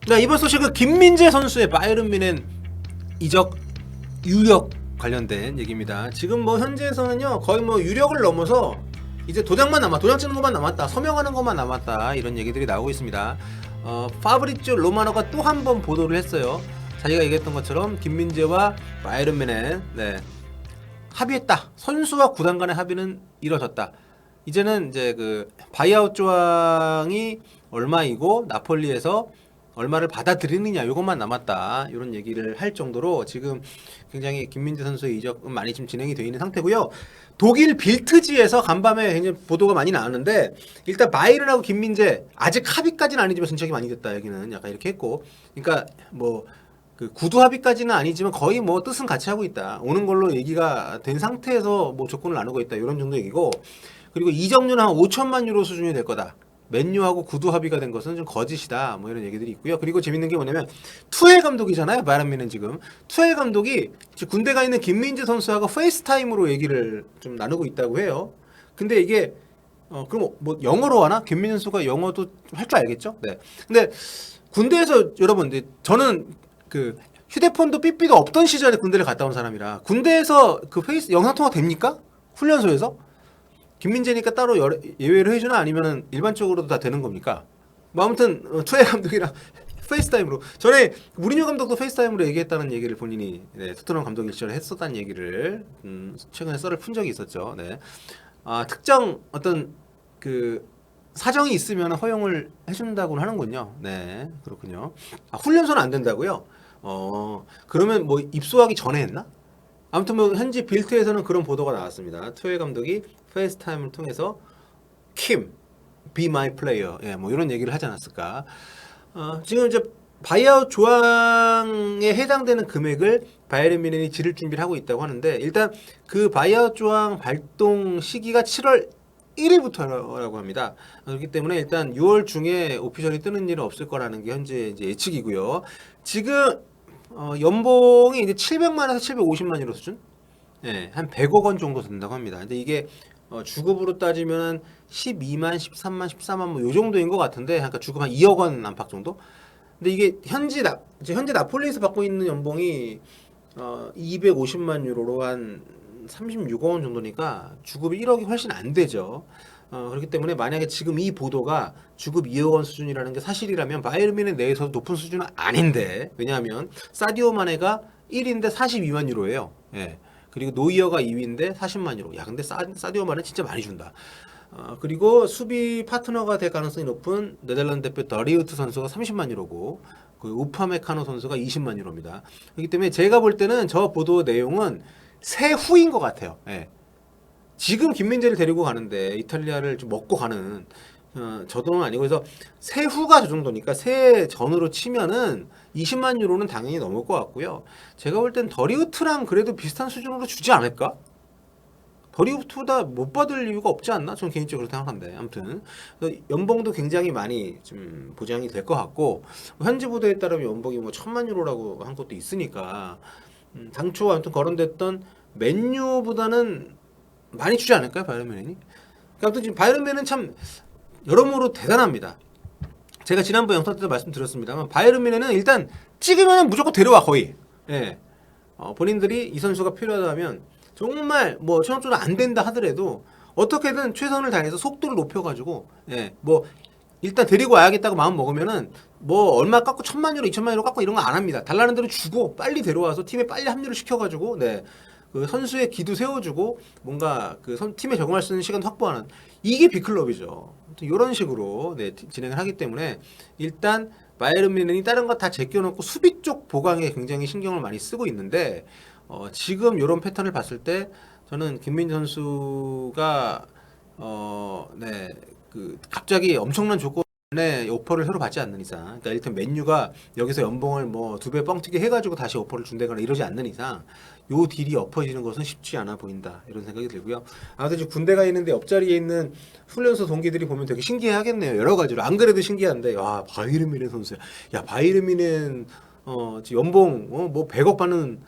네, 이번 소식은 김민재 선수의 바이에른 뮌헨 이적 유력 관련된 얘기입니다. 지금 뭐 현재에서는요 거의 뭐 유력을 넘어서 이제 도장 찍는 것만 남았다, 서명하는 것만 남았다, 이런 얘기들이 나오고 있습니다. 파브리치오 로마노가 또 한 번 보도를 했어요. 자기가 얘기했던 것처럼 김민재와 바이에른 뮌헨 합의했다. 선수와 구단 간의 합의는 이뤄졌다. 이제는 이제 그 바이아웃 조항이 얼마이고 나폴리에서 얼마를 받아들이느냐, 이것만 남았다, 이런 얘기를 할 정도로 지금 굉장히 김민재 선수의 이적은 많이 지금 진행이 되어 있는 상태고요. 독일 빌트지에서 간밤에 굉장히 보도가 많이 나왔는데, 일단 바이에른하고 김민재 아직 합의까지는 아니지만 진척이 많이 됐다, 여기는 약간 이렇게 했고, 그러니까 뭐 그 구두 합의까지는 아니지만 거의 뭐 뜻은 같이 하고 있다, 오는 걸로 얘기가 된 상태에서 뭐 조건을 나누고 있다, 이런 정도 얘기고, 그리고 이적료는 한 5천만 유로 수준이 될 거다. 맨유하고 구두 합의가 된 것은 좀 거짓이다, 뭐 이런 얘기들이 있고요. 그리고 재밌는 게 뭐냐면 투엘 감독이잖아요, 바이에른 뮌헨은. 지금 투엘 감독이 군대 가 있는 김민재 선수하고 페이스타임으로 얘기를 좀 나누고 있다고 해요. 근데 이게 그럼 뭐 영어로 하나? 김민재 선수가 영어도 할 줄 알겠죠? 네. 근데 군대에서 여러분, 저는 그 휴대폰도 삐삐도 없던 시절에 군대를 갔다 온 사람이라, 군대에서 그 페이스 영상 통화 됩니까? 훈련소에서? 김민재니까 따로 예외를 해주나, 아니면은 일반적으로도 다 되는 겁니까? 뭐 아무튼 투엘 감독이랑 페이스타임으로, 전에 무리뉴 감독도 페이스타임으로 얘기했다는 얘기를 본인이, 토트넘 감독 일시절에 했었다는 얘기를 최근에 썰을 푼 적이 있었죠. 네. 특정 어떤 그 사정이 있으면 허용을 해준다고는 하는군요. 네, 그렇군요. 훈련소는 안 된다고요? 그러면 뭐 입소하기 전에 했나? 아무튼 뭐 현지 빌트에서는 그런 보도가 나왔습니다. 투엘 감독이 페이스타임을 통해서 킴, be my player, 뭐 이런 얘기를 하지 않았을까. 지금 이제 바이아웃 조항에 해당되는 금액을 바이에른 뮌헨이 지를 준비를 하고 있다고 하는데, 일단 그 바이아웃 조항 발동 시기가 7월 1일부터라고 합니다. 그렇기 때문에 일단 6월 중에 오피셜이 뜨는 일은 없을 거라는 게 현재 이제 예측이고요. 지금 연봉이 이제 700만에서 750만 유로 수준? 예, 한 100억 원 정도 된다고 합니다. 근데 이게 주급으로 따지면 12만, 13만, 14만 뭐 요 정도인 것 같은데, 그러니까 주급 한 2억 원 안팎 정도? 근데 이게 현재 나폴리에서 받고 있는 연봉이 250만 유로로 한 36억 원 정도니까 주급이 1억이 훨씬 안 되죠. 그렇기 때문에 만약에 지금 이 보도가 주급 2억 원 수준이라는 게 사실이라면 바이에른 뮌헨 내에서도 높은 수준은 아닌데, 왜냐하면 사디오 마네가 1위인데 42만 유로예요. 예. 그리고 노이어가 2위인데 40만 유로. 야, 근데 사디오 마네 진짜 많이 준다. 그리고 수비 파트너가 될 가능성이 높은 네덜란드 대표 더리우트 선수가 30만 유로고, 그 우파메카노 선수가 20만 유로입니다. 그렇기 때문에 제가 볼 때는 저 보도 내용은 세후인 것 같아요. 예. 지금 김민재를 데리고 가는데 이탈리아를 좀 먹고 가는 저 돈은 아니고, 그래서 세후가 저 정도니까 세 전으로 치면은 20만 유로는 당연히 넘을 것 같고요. 제가 볼 땐 더리우트랑 그래도 비슷한 수준으로 주지 않을까? 더리우트보다 못 받을 이유가 없지 않나? 저는 개인적으로 생각하는데, 아무튼 연봉도 굉장히 많이 좀 보장이 될 것 같고, 현지 보도에 따르면 연봉이 뭐 1,000만 유로라고 한 것도 있으니까, 당초 아무튼 거론됐던 맨유보다는 많이 주지 않을까요, 바이에른 뮌헨이? 아무튼 지금 바이에른 뮌헨은 참 여러모로 대단합니다. 제가 지난번 영상 때도 말씀드렸습니다만, 바이에른 뮌헨은 일단 찍으면 무조건 데려와, 거의. 예. 본인들이 이 선수가 필요하다면 정말 뭐 최종적으로 안 된다 하더라도 어떻게든 최선을 다해서 속도를 높여가지고, 뭐 일단 데리고 와야겠다고 마음 먹으면은 뭐 얼마 깎고 1,000만 유로, 2,000만 유로 깎고 이런 거 안 합니다. 달라는 대로 주고 빨리 데려와서 팀에 빨리 합류를 시켜가지고, 그 선수의 기도 세워주고 뭔가 그 팀에 적응할 수 있는 시간 확보하는, 이게 빅클럽이죠. 이런 식으로 진행을 하기 때문에 일단 바이에른 뮌헨이 다른 거 다 제껴놓고 수비 쪽 보강에 굉장히 신경을 많이 쓰고 있는데, 지금 이런 패턴을 봤을 때 저는 김민재 선수가 그 갑자기 엄청난 조건에 오퍼를 새로 받지 않는 이상, 그러니까 일단 맨유가 여기서 연봉을 뭐 2배 뻥튀기 해가지고 다시 오퍼를 준다거나 이러지 않는 이상 요 딜이 엎어지는 것은 쉽지 않아 보인다, 이런 생각이 들고요. 아무튼 지금 군대가 있는데 옆자리에 있는 훈련소 동기들이 보면 되게 신기해하겠네요, 여러 가지로. 안 그래도 신기한데, 와, 바이에른 뮌헨 선수야. 야, 바이에른 뮌헨 지금 연봉 뭐 100억 받는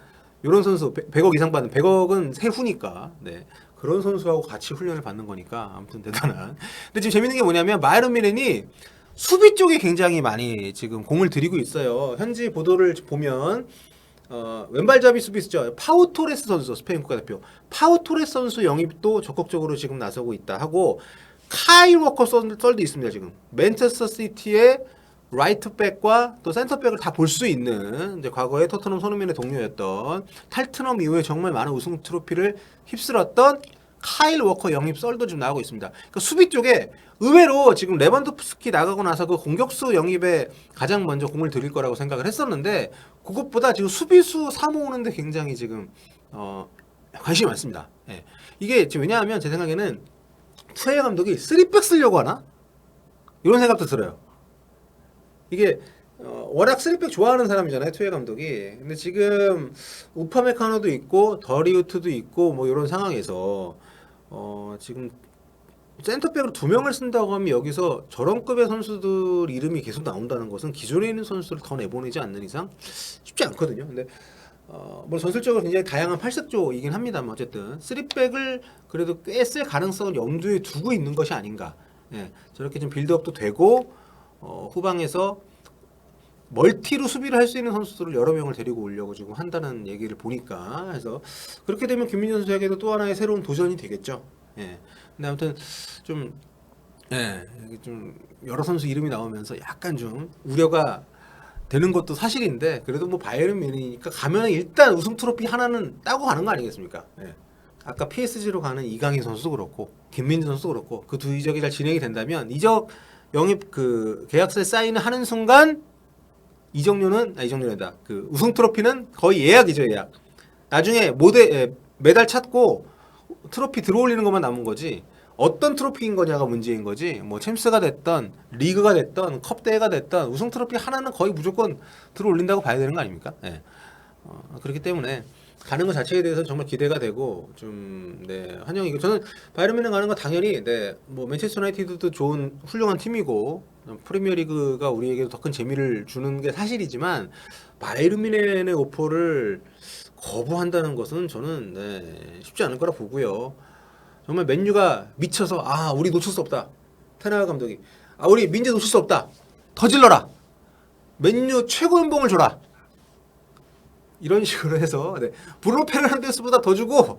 이런 선수, 100억 이상 받는, 100억은 세후니까, 그런 선수하고 같이 훈련을 받는 거니까 아무튼 대단한. 근데 지금 재밌는 게 뭐냐면 바이에른 뮌헨이 수비 쪽에 굉장히 많이 지금 공을 들이고 있어요. 현지 보도를 보면 왼발잡이 수비수죠. 파우 토레스 선수, 스페인 국가대표 파우 토레스 선수 영입도 적극적으로 지금 나서고 있다 하고, 카일 워커 썰도 있습니다. 지금 맨체스터 시티의 라이트백과 또 센터백을 다 볼 수 있는, 이제 과거에 토트넘 손흥민의 동료였던, 탈트넘 이후에 정말 많은 우승 트로피를 휩쓸었던 카일 워커 영입 썰도 지금 나오고 있습니다. 그러니까 수비 쪽에 의외로 지금 레반도프스키 나가고 나서 그 공격수 영입에 가장 먼저 공을 들일 거라고 생각을 했었는데, 그것보다 지금 수비수 사모으는데 굉장히 지금 관심이 많습니다. 예. 이게 지금 왜냐하면 제 생각에는 투헤 감독이 3백 쓰려고 하나? 이런 생각도 들어요. 이게 워낙 3백 좋아하는 사람이잖아요, 투헤 감독이. 근데 지금 우파메카노도 있고 더리우트도 있고 뭐 이런 상황에서 지금 센터백으로 2명을 쓴다고 하면 여기서 저런 급의 선수들 이름이 계속 나온다는 것은 기존에 있는 선수를 더 내보내지 않는 이상 쉽지 않거든요. 근데 뭐 전술적으로 굉장히 다양한 팔색조이긴 합니다만, 어쨌든 3백을 그래도 꽤 쓸 가능성을 염두에 두고 있는 것이 아닌가. 예, 저렇게 좀 빌드업도 되고 후방에서 멀티로 수비를 할 수 있는 선수들을 여러 명을 데리고 오려고 지금 한다는 얘기를 보니까, 해서 그렇게 되면 김민재 선수에게도 또 하나의 새로운 도전이 되겠죠. 예. 근데 아무튼 좀 여러 선수 이름이 나오면서 약간 좀 우려가 되는 것도 사실인데, 그래도 뭐 바이에른 뮌헨이니까 가면 일단 우승 트로피 하나는 따고 가는 거 아니겠습니까? 예. 아까 PSG로 가는 이강인 선수도 그렇고 김민재 선수도 그렇고 그 두 이적이 잘 진행이 된다면, 이적 영입 그 계약서에 사인을 하는 순간 이적료는 그 우승 트로피는 거의 예약이죠, 예약. 나중에 메달 찾고 트로피 들어올리는 것만 남은 거지, 어떤 트로피인 거냐가 문제인 거지, 뭐 챔스가 됐던 리그가 됐던 컵 대회가 됐던 우승 트로피 하나는 거의 무조건 들어올린다고 봐야 되는 거 아닙니까? 예. 그렇기 때문에 가는 것 자체에 대해서 정말 기대가 되고 좀 환영이고, 저는 바이에른 뮌헨 가는 거 당연히 뭐 맨체스터 유나이티드도 좋은 훌륭한 팀이고 프리미어리그가 우리에게도 더 큰 재미를 주는 게 사실이지만, 바이에른 뮌헨의 오퍼를 거부한다는 것은 저는 쉽지 않을 거라 보고요. 정말 맨유가 미쳐서 우리 놓칠 수 없다, 테나가 감독이 우리 민재 놓칠 수 없다, 더 질러라, 맨유 최고 연봉을 줘라, 이런 식으로 해서 브루노 페르난데스보다 더 주고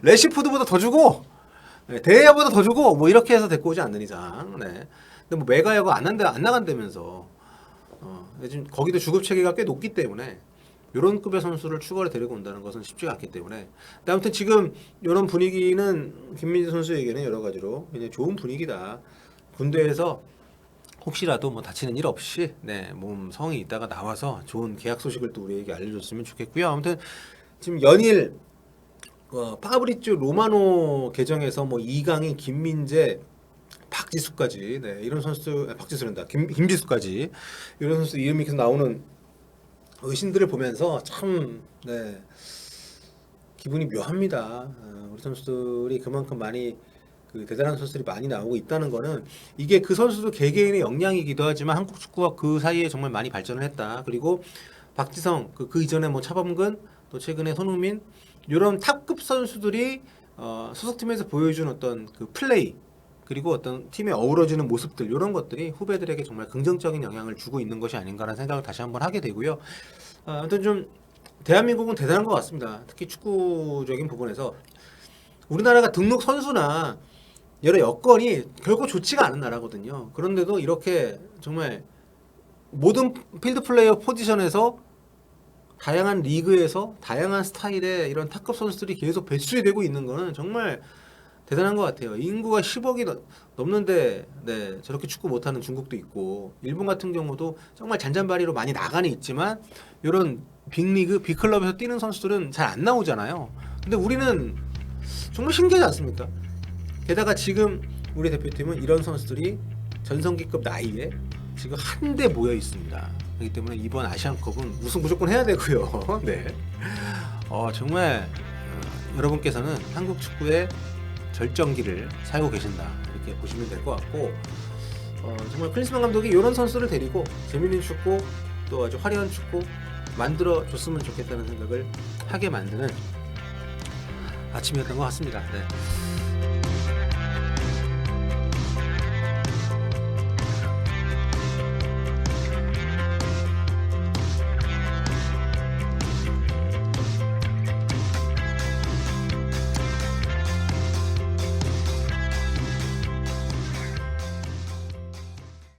레시푸드보다 더 주고 데야보다 더 주고 뭐 이렇게 해서 데리고 오지 않는 이상. 근데 뭐 메가야가 안 나간다면서 지금 거기도 주급 체계가 꽤 높기 때문에 이런 급의 선수를 추가로 데리고 온다는 것은 쉽지가 않기 때문에. 근데 아무튼 지금 이런 분위기는 김민재 선수에게는 여러 가지로 굉장히 좋은 분위기다. 군대에서 혹시라도 뭐 다치는 일 없이 몸 성이 있다가 나와서 좋은 계약 소식을 또 우리에게 알려줬으면 좋겠고요. 아무튼 지금 연일 파브리치오 로마노 계정에서 뭐 이강인, 김민재, 박지수까지 이런 선수, 박지수란다, 김지수까지 이런 선수 이름이 계속 나오는 의신들을 보면서 참 기분이 묘합니다. 우리 선수들이 그만큼 많이 대단한 선수들이 많이 나오고 있다는 거는, 이게 그 선수도 개개인의 역량이기도 하지만 한국 축구가 그 사이에 정말 많이 발전을 했다. 그리고 박지성, 그 이전에 뭐 차범근, 또 최근에 손흥민, 이런 탑급 선수들이 소속팀에서 보여준 어떤 그 플레이, 그리고 어떤 팀에 어우러지는 모습들, 이런 것들이 후배들에게 정말 긍정적인 영향을 주고 있는 것이 아닌가라는 생각을 다시 한번 하게 되고요. 아무튼 좀 대한민국은 대단한 것 같습니다. 특히 축구적인 부분에서 우리나라가 등록 선수나 여러 여건이 결코 좋지가 않은 나라거든요. 그런데도 이렇게 정말 모든 필드 플레이어 포지션에서 다양한 리그에서 다양한 스타일의 이런 탑급 선수들이 계속 배출이 되고 있는 거는 정말 대단한 것 같아요. 인구가 10억이 넘는데 저렇게 축구 못하는 중국도 있고, 일본 같은 경우도 정말 잔잔바리로 많이 나가는 있지만 이런 빅리그, 빅클럽에서 뛰는 선수들은 잘 안 나오잖아요. 근데 우리는 정말 신기하지 않습니까? 게다가 지금 우리 대표팀은 이런 선수들이 전성기급 나이에 지금 한데 모여 있습니다. 그렇기 때문에 이번 아시안컵은 우승 무조건 해야 되고요. 정말 여러분께서는 한국 축구의 절정기를 살고 계신다, 이렇게 보시면 될 것 같고, 정말 클린스만 감독이 이런 선수를 데리고 재밌는 축구, 또 아주 화려한 축구 만들어 줬으면 좋겠다는 생각을 하게 만드는 아침이었던 것 같습니다.